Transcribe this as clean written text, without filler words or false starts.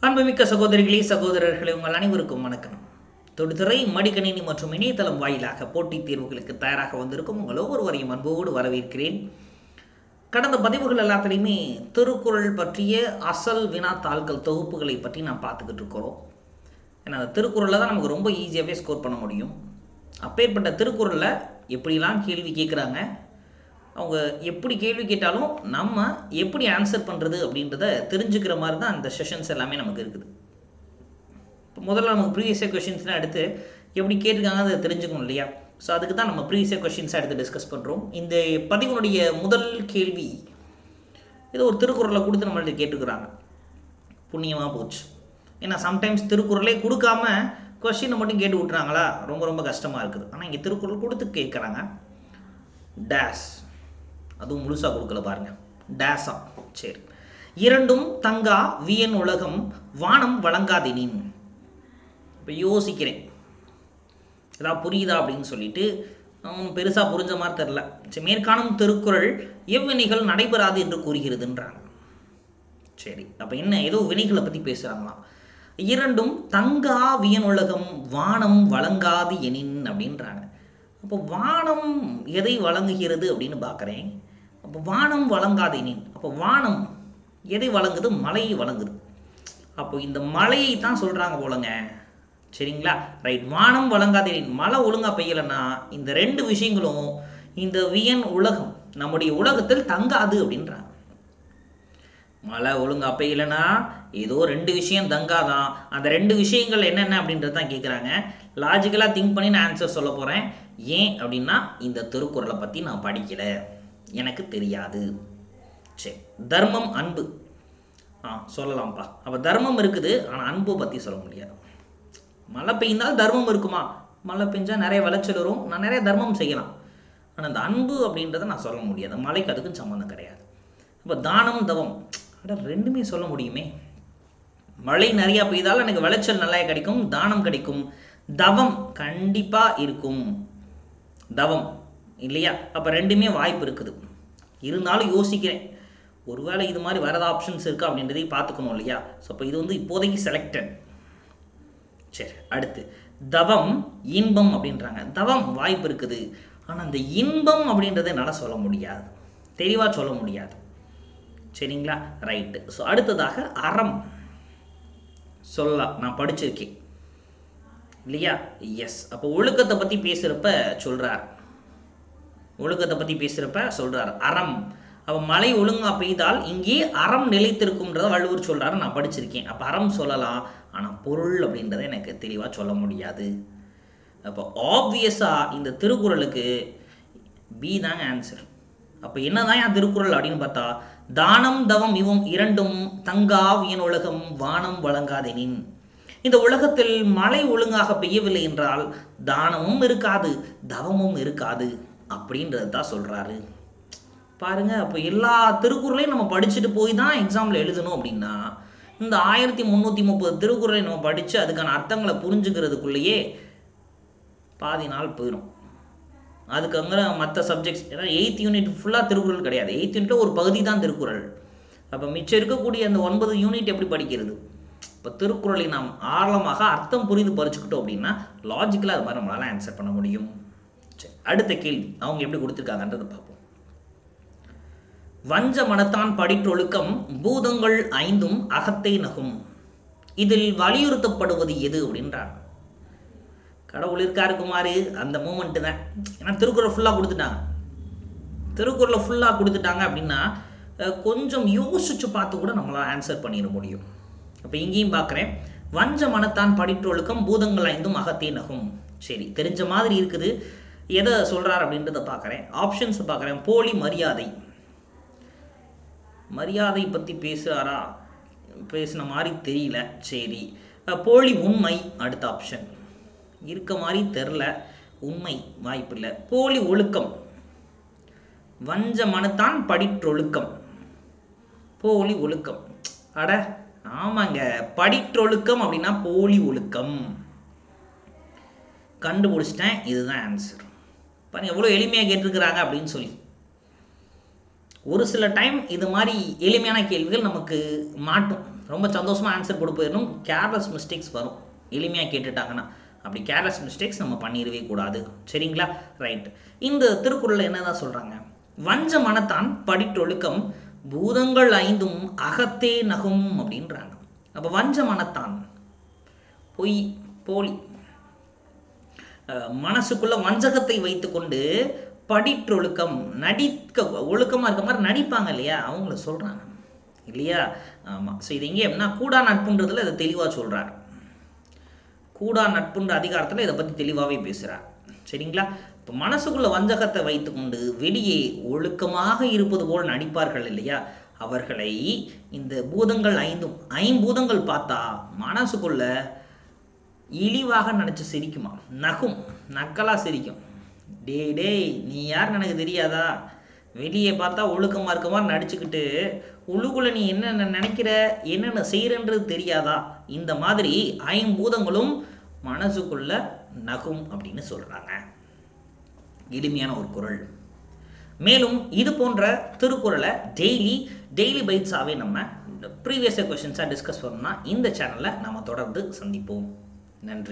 அன்புமிக்க சகோதரிகளே சகோதரர்களே உங்கள் அனைவருக்கும் வணக்கம். தொடுதிரை மடிக்கணினி மற்றும் இணையதளம் வாயிலாக போட்டித் தேர்வுகளுக்கு தயாராக வந்திருக்கும் உங்கள் ஒவ்வொருவரையும் அன்போடு வரவேற்கிறேன். கடந்த பதிவுகள் எல்லாத்துலேயுமே திருக்குறள் பற்றிய அசல் வினாத்தாள்கள் தொகுப்புகளை பற்றி நான் பார்த்துக்கிட்டு இருக்கிறோம். ஏன்னா அந்த திருக்குறளில் தான் நமக்கு ரொம்ப ஈஸியாகவே ஸ்கோர் பண்ண முடியும். அப்பேற்பட்ட திருக்குறளில் எப்படிலாம் கேள்வி கேட்குறாங்க, அவங்க எப்படி கேள்வி கேட்டாலும் நம்ம எப்படி ஆன்சர் பண்ணுறது அப்படின்றத தெரிஞ்சுக்கிற மாதிரி தான் அந்த செஷன்ஸ் எல்லாமே நமக்கு இருக்குது. இப்போ முதல்ல நமக்கு ப்ரீவியஸ் இயர் கொஷின்ஸ்லாம் எடுத்து எப்படி கேட்டிருக்காங்க அதை தெரிஞ்சுக்கணும் இல்லையா? ஸோ அதுக்கு தான் நம்ம ப்ரீவியஸ் இயர் கொஷின்ஸை எடுத்து டிஸ்கஸ் பண்ணுறோம். இந்த பதிவுனுடைய முதல் கேள்வி ஏதோ ஒரு திருக்குறளை கொடுத்து நம்மள்ட்ட கேட்டுக்கிறாங்க. புண்ணியமாக போச்சு. ஏன்னா சம்டைம்ஸ் திருக்குறளே கொடுக்காம கொஷினை மட்டும் கேட்டு விட்றாங்களா, ரொம்ப ரொம்ப கஷ்டமாக இருக்குது. ஆனால் இங்கே திருக்குறள் கொடுத்து கேட்குறாங்க. டேஸ், அதுவும் முழுசாக கொடுக்கல பாருங்க. டேஸா, சரி. இரண்டும் தங்கா வியன் உலகம் வானம் வழங்காதெனின். இப்போ யோசிக்கிறேன் ஏதாவது புரியுதா அப்படின்னு சொல்லிட்டு பெருசாக புரிஞ்ச மாதிரி தெரில. சரி, மேற்காணும் திருக்குறள் எவ்வினைகள் நடைபெறாது என்று கூறுகிறதுன்றாங்க. சரி, அப்போ என்ன, ஏதோ வினைகளை பற்றி பேசுகிறாங்களாம். இரண்டும் தங்கா வியன் உலகம் வானம் வழங்காது எனின் அப்படின்றாங்க. அப்போ வானம் எதை வழங்குகிறது அப்படின்னு பார்க்குறேன். அப்போ வானம் வழங்காதெனின், அப்போ வானம் எதை வழங்குது? மழையை வழங்குது. அப்போ இந்த மழையை தான் சொல்கிறாங்க போலங்க. சரிங்களா, ரைட். வானம் வழங்காதெனின், மழை ஒழுங்காக பெய்யலைன்னா இந்த ரெண்டு விஷயங்களும் இந்த வியன் உலகம் நம்முடைய உலகத்தில் தங்காது அப்படின்றாங்க. மழை ஒழுங்காக பெய்யலைன்னா ஏதோ ரெண்டு விஷயம் தங்காதான். அந்த ரெண்டு விஷயங்கள் என்னென்ன அப்படின்றது தான் கேட்குறாங்க. லாஜிக்கலாக திங்க் பண்ணி நான் ஆன்சர் சொல்ல போகிறேன். ஏன் அப்படின்னா இந்த திருக்குறளை பற்றி நான் படிக்கலை, எனக்கு தெரியாது. சரி, தர்மம் அன்பு சொல்லலாம்ப்பா. அப்போ தர்மம் இருக்குது, ஆனால் அன்பு பற்றி சொல்ல முடியாது. மழை பெய்ந்தால் தர்மம் இருக்குமா? மழை பெஞ்சால் நிறைய விளைச்சல் வரும், நான் நிறைய தர்மம் செய்யலாம். ஆனால் அந்த அன்பு அப்படின்றத நான் சொல்ல முடியாது. மழைக்கு அதுக்கும் சம்மந்தம் கிடையாது. இப்போ தானம் தவம் ரெண்டுமே சொல்ல முடியுமே. மழை நிறையா பெய்தால் எனக்கு விளைச்சல் நல்லா கிடைக்கும், தானம் கிடைக்கும். தவம் கண்டிப்பாக இருக்கும், தவம் இல்லையா? அப்போ ரெண்டுமே வாய்ப்பு இருக்குது. இருந்தாலும் யோசிக்கிறேன், ஒருவேளை இது மாதிரி வேறு ஏதாவது ஆப்ஷன்ஸ் இருக்கா அப்படின்றதையும் பார்த்துக்கணும் இல்லையா? ஸோ அப்போ இது இப்போதைக்கு செலக்டட். சரி, அடுத்து தவம் இன்பம் அப்படின்றாங்க. தவம் வாய்ப்பு இருக்குது, ஆனால் அந்த இன்பம் அப்படின்றத என்னால் சொல்ல முடியாது, தெளிவாக சொல்ல முடியாது. சரிங்களா, ரைட்டு. ஸோ அடுத்ததாக அறம் சொல்லலாம், நான் படிச்சிருக்கேன் இல்லையா? எஸ். அப்போ ஒழுக்கத்தை பற்றி பேசுகிறப்ப சொல்கிறார், ஒழுக்கத்தை பற்றி பேசுகிறப்ப சொல்கிறார் அறம். அப்போ மழை ஒழுங்காக பெய்தால் இங்கே அறம் நிலைத்திருக்கும்ன்றதை வள்ளுவர் சொல்கிறாரு, நான் படிச்சிருக்கேன். அப்போ அறம் சொல்லலாம், ஆனால் பொருள் அப்படின்றத எனக்கு தெளிவாக சொல்ல முடியாது. அப்போ ஆப்வியஸாக இந்த திருக்குறளுக்கு பி தாங்க ஆன்சர். அப்போ என்னதான் என் திருக்குறள் அப்படின்னு பார்த்தா, தானம் தவம் இவும் இரண்டும் தங்கா வியன் உலகம் வானம் வழங்காதெனின். இந்த உலகத்தில் மழை ஒழுங்காக பெய்யவில்லை என்றால் தானமும் இருக்காது, தவமும் இருக்காது அப்படின்றது தான் சொல்கிறாரு. பாருங்க, அப்போ எல்லா திருக்குறளையும் நம்ம படிச்சுட்டு போய் தான் எக்ஸாமில் எழுதணும் அப்படின்னா இந்த 1330 திருக்குறளை நம்ம படித்து அதுக்கான அர்த்தங்களை புரிஞ்சுக்கிறதுக்குள்ளேயே பாதி நாள் போயிடும். அதுக்கு அங்கே மற்ற சப்ஜெக்ட்ஸ், ஏன்னா 8th யூனிட் ஃபுல்லாக திருக்குறள் கிடையாது, 8th யூனிட்டில் ஒரு பகுதி தான் திருக்குறள். அப்போ மிச்சம் இருக்கக்கூடிய அந்த 9 யூனிட் எப்படி படிக்கிறது? இப்போ திருக்குறளை நாம் ஆழமாக அர்த்தம் புரிந்து படிச்சுக்கிட்டோம் அப்படின்னா லாஜிக்கலாக அது மாதிரி நம்மளால் ஆன்சர் பண்ண முடியும். சரி, அடுத்த கேள்வி அவங்க எப்படி கொடுத்துருக்காங்கன்றதை பார்ப்போம். வஞ்ச மனத்தான் படிற்றொழுக்கம் பூதங்கள் ஐந்தும் அகத்தை நகும், இதில் வலியுறுத்தப்படுவது எது அப்படின்றாங்க. கடவுள் இருக்காரு குமாரு, அந்த மூமெண்ட்டு தான். ஏன்னா திருக்குறள் ஃபுல்லாக கொடுத்துட்டாங்க, திருக்குறளை ஃபுல்லாக கொடுத்துட்டாங்க அப்படின்னா கொஞ்சம் யோசிச்சு பார்த்து கூட நம்மளால் ஆன்சர் பண்ணிட முடியும். அப்போ இங்கேயும் பார்க்குறேன், வஞ்ச மனத்தான் படிற்றொழுக்கம் பூதங்கள் ஐந்தும் அகத்தே நகும். சரி, தெரிஞ்ச மாதிரி இருக்குது. எதை சொல்கிறார் அப்படின்றத பார்க்குறேன், ஆப்ஷன்ஸ் பார்க்குறேன். போலி மரியாதை, மரியாதை பற்றி பேசுகிறாரா? பேசின மாதிரி தெரியல. சரி, போலி உண்மை அடுத்த ஆப்ஷன் இருக்க மாதிரி தெரில, உண்மை வாய்ப்பில்லை. போலி ஒழுக்கம், வஞ்ச மனத்தான் படிற்றொழுக்கம், போலி ஒழுக்கம். அட ஆமாங்க, படிற்றொழுக்கம் அப்படின்னா போலி ஒழுக்கம். கண்டுபிடிச்சிட்டேன், இதுதான் ஆன்சர். பாருங்க எவ்வளோ எளிமையாக கேட்டிருக்கிறாங்க அப்படின்னு சொல்லி. ஒரு சில டைம் இது மாதிரி எளிமையான கேள்விகள் நமக்கு மாட்டும், ரொம்ப சந்தோஷமாக ஆன்சர் கொடுத்து போயிடணும். கேர்லெஸ் மிஸ்டேக்ஸ் வரும் எளிமையாக கேட்டுட்டாங்கன்னா. அப்படி கேர்லெஸ் மிஸ்டேக்ஸ் நம்ம பண்ணிடவே கூடாது. சரிங்களா? ரைட். இந்த திருக்குறளில் என்னதான் சொல்கிறாங்க? வஞ்ச மனத்தான் படிட்டொழுக்கம் பூதங்கள் 5ம் அகத்தே நகும் அப்படின்றாங்க. அப்போ வஞ்ச மனத்தான் பொய், போலி, மனசுக்குள்ள வஞ்சகத்தை வைத்துக்கொண்டு படிற்றொழுக்கம், ஒழுக்கமாக இருக்க மாதிரி நடிப்பாங்க இல்லையா, அவங்கள சொல்கிறாங்க இல்லையா? ஆமாம். ஸோ இது எங்கே அப்படின்னா கூடா நட்புன்றதில் இதை தெளிவாக சொல்கிறார். கூடா நட்புன்ற அதிகாரத்தில் இதை பற்றி தெளிவாகவே பேசுகிறார். சரிங்களா? இப்போ மனசுக்குள்ள வஞ்சகத்தை வைத்துக்கொண்டு வெளியே ஒழுக்கமாக இருப்பது போல் நடிப்பார்கள் இல்லையா, அவர்களை இந்த பூதங்கள் 5ம், ஐம்பூதங்கள் பார்த்தா மனசுக்குள்ள இழிவாக நினச்சி சிரிக்குமா, நகும், நக்கலாக சிரிக்கும். டேய் நீ யாருன்னு எனக்கு தெரியாதா, வெளியே பார்த்தா ஒழுக்கமாக இருக்க மாதிரி நடிச்சுக்கிட்டு உள்ளுக்குள்ளே நீ என்னென்ன நினைக்கிற, என்னென்ன செய்கிறன்றது தெரியாதா, இந்த மாதிரி ஐம்பூதங்களும் மனசுக்குள்ள நகும் அப்படின்னு சொல்கிறாங்க. எளிமையான ஒரு குறள். மேலும் இது போன்ற திருக்குறளை டெய்லி பைட்ஸாகவே நம்ம ப்ரீவியஸ் கொஸ்டின்ஸாக டிஸ்கஸ் பண்ணோம்னா இந்த சேனலில் நம்ம தொடர்ந்து சந்திப்போம். நன்றி.